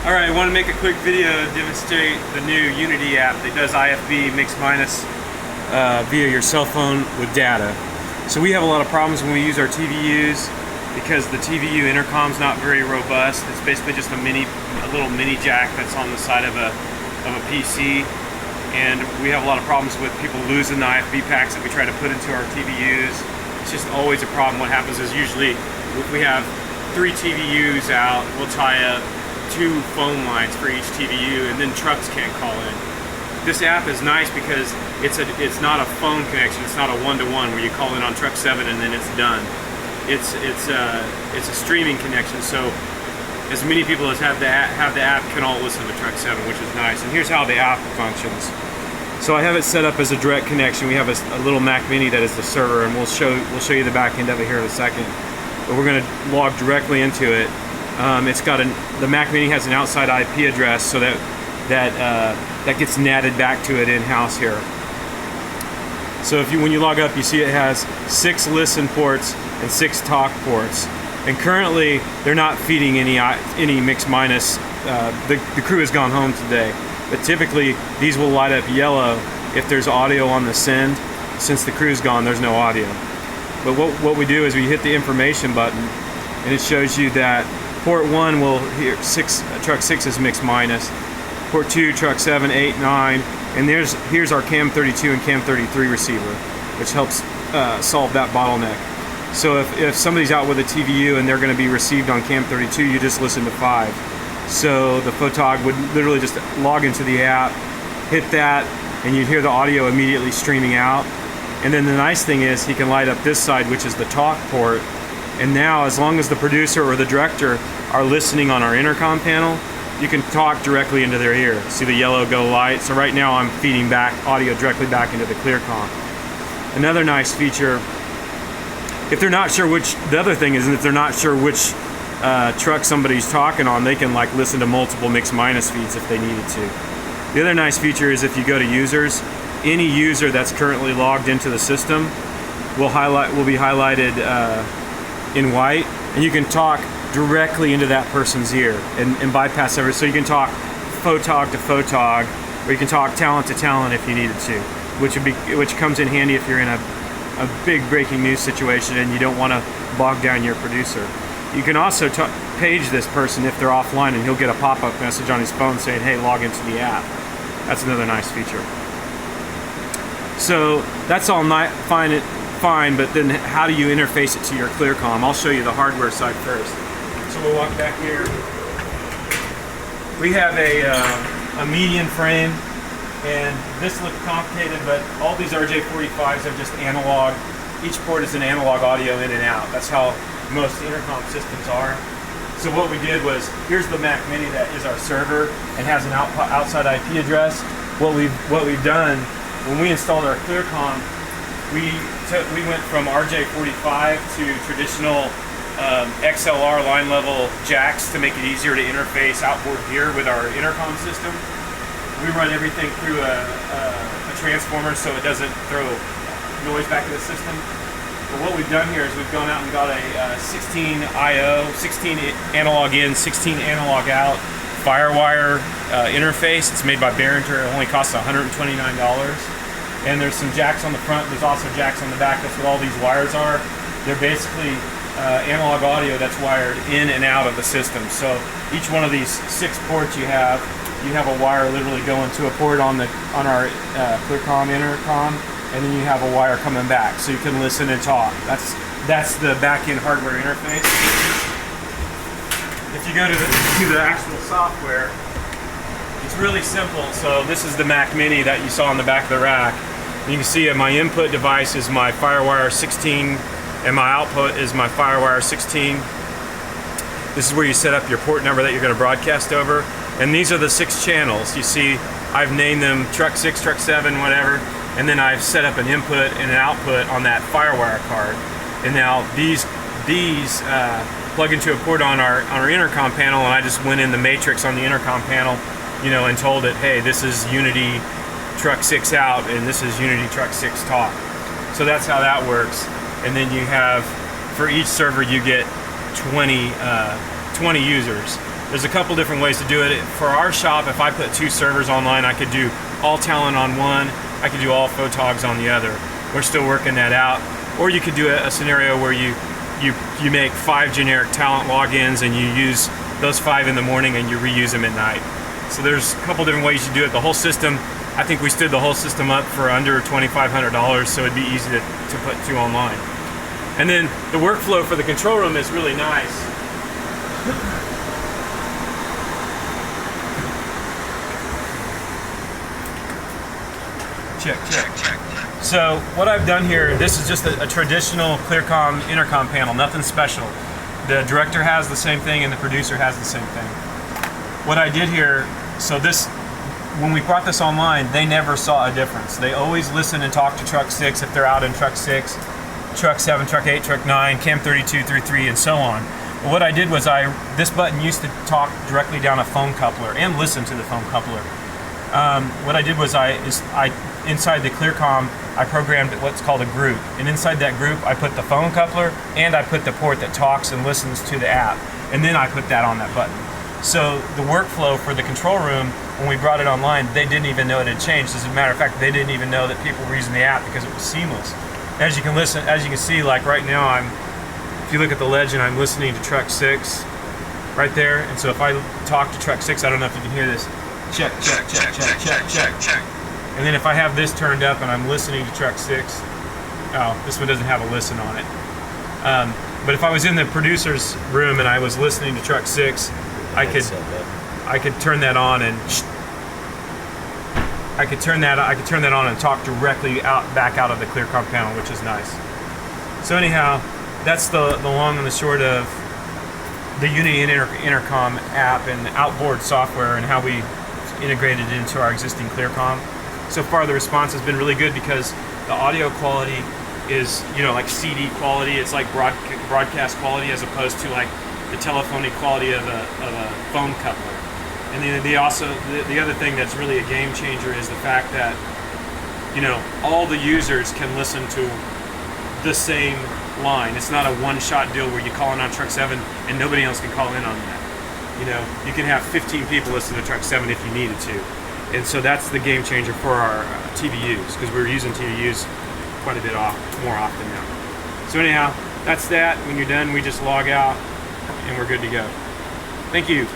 Alright, I want to make a quick video to demonstrate the new Unity app that does IFB mix minus via your cell phone with data. So we have a lot of problems when we use our TVUs because the TVU intercom's not very robust. It's basically just a little mini jack that's on the side of a PC, and we have a lot of problems with people losing the IFB packs that we try to put into our TVUs. It's just always a problem. What happens is usually if we have 3 TVUs out, we'll tie up 2 phone lines for each TVU, and then trucks can't call in. This app is nice because it's not a phone connection. It's not a one-to-one where you call in on truck 7 and then it's done. It's a streaming connection, so as many people as have the app can all listen to truck 7, which is nice. And here's how the app functions. So I have it set up as a direct connection. We have a little Mac Mini that is the server, and we'll show you the back end of it here in a second. But we're going to log directly into it. The Mac Mini has an outside IP address, so that gets natted back to it in-house here. So when you log up, you see it has 6 listen ports and 6 talk ports. And currently, they're not feeding any mix minus. The crew has gone home today, but typically these will light up yellow if there's audio on the send. Since the crew's gone, there's no audio. But what we do is we hit the information button, and it shows you that port 1 will hear truck 6 is mix minus, port 2, truck 7, 8, 9, and here's our cam 32 and cam 33 receiver, which helps solve that bottleneck. So if somebody's out with a TVU and they're going to be received on cam 32, you just listen to 5. So the photog would literally just log into the app, hit that, and you'd hear the audio immediately streaming out. And then the nice thing is he can light up this side, which is the talk port. And now, as long as the producer or the director are listening on our intercom panel, you can talk directly into their ear. See the yellow go light? So right now I'm feeding back audio directly back into the ClearCom. Another nice feature, if they're not sure the other thing is if they're not sure which truck somebody's talking on, they can listen to multiple mix minus feeds if they needed to. The other nice feature is if you go to users, any user that's currently logged into the system will be highlighted in white, and you can talk directly into that person's ear and bypass everything. So you can talk photog to photog, or you can talk talent to talent if you needed to, which comes in handy if you're in a big breaking news situation and you don't want to bog down your producer. You can also page this person if they're offline, and he'll get a pop-up message on his phone saying, hey, log into the app. That's another nice feature. So that's all fine, but then how do you interface it to your ClearCom? I'll show you the hardware side first. So we'll walk back here. We have a median frame, and this looks complicated, but all these RJ45s are just analog. Each port is an analog audio in and out. That's how most intercom systems are. So what we did was, here's the Mac Mini that is our server and has an outside IP address. What we've done, when we installed our ClearCom, we went from RJ45 to traditional XLR line level jacks to make it easier to interface outboard gear with our intercom system. We run everything through a transformer so it doesn't throw noise back in the system. But what we've done here is we've gone out and got a 16 IO, 16 analog in, 16 analog out Firewire interface. It's made by Behringer. It only costs $129. And there's some jacks on the front. There's also jacks on the back. That's what all these wires are. They're basically analog audio that's wired in and out of the system. So each one of these 6 ports you have a wire literally going to a port on our ClearCom intercom, and then you have a wire coming back, so you can listen and talk. That's the back-end hardware interface. If you go to the actual software, it's really simple. So this is the Mac Mini that you saw on the back of the rack. You can see my input device is my Firewire 16, and my output is my Firewire 16. This is where you set up your port number that you're going to broadcast over. And these are the 6 channels. You see, I've named them truck 6, truck 7, whatever. And then I've set up an input and an output on that Firewire card. And now these plug into a port on our intercom panel, and I just went in the matrix on the intercom panel, and told it, hey, this is Unity truck 6 out, and this is Unity truck 6 talk. So that's how that works. And then you have, for each server, you get 20 users. There's a couple different ways to do it. For our shop, if I put 2 servers online, I could do all talent on one, I could do all photogs on the other. We're still working that out. Or you could do a scenario where you make 5 generic talent logins and you use those 5 in the morning and you reuse them at night. So there's a couple different ways you do it. The whole system, I think we stood the whole system up for under $2,500, so it'd be easy to put 2 online. And then the workflow for the control room is really nice. Check. So what I've done here, this is just a traditional Clearcom intercom panel, nothing special. The director has the same thing and the producer has the same thing. What I did here, so this, when we brought this online, they never saw a difference. They always listen and talk to truck 6 if they're out in truck 6, truck 7, truck 8, truck 9, cam 32 through 3, and so on. But what I did was this button used to talk directly down a phone coupler and listen to the phone coupler. What I did was inside the Clearcom, I programmed what's called a group. And inside that group, I put the phone coupler and I put the port that talks and listens to the app. And then I put that on that button. So the workflow for the control room, when we brought it online, they didn't even know it had changed. As a matter of fact, they didn't even know that people were using the app because it was seamless. As you can see, like right now, if you look at the legend, I'm listening to truck 6 right there. And so if I talk to truck 6, I don't know if you can hear this. Check. And then if I have this turned up and I'm listening to truck 6, oh, this one doesn't have a listen on it. But if I was in the producer's room and I was listening to truck 6, I could turn that on and I could turn that on and talk directly back out of the Clearcom panel, which is nice. So anyhow, that's the long and the short of the Unity Intercom app and outboard software and how we integrated it into our existing Clearcom. So far the response has been really good because the audio quality is, like CD quality. It's like broadcast quality as opposed to like the telephonic quality of a phone coupler. And then the other thing that's really a game changer is the fact that all the users can listen to the same line. It's not a one-shot deal where you call in on truck 7 and nobody else can call in on that. You can have 15 people listen to truck 7 if you needed to. And so that's the game changer for our TVUs, because we're using TVUs quite a bit more often now. So anyhow, that's that. When you're done, we just log out and we're good to go. Thank you.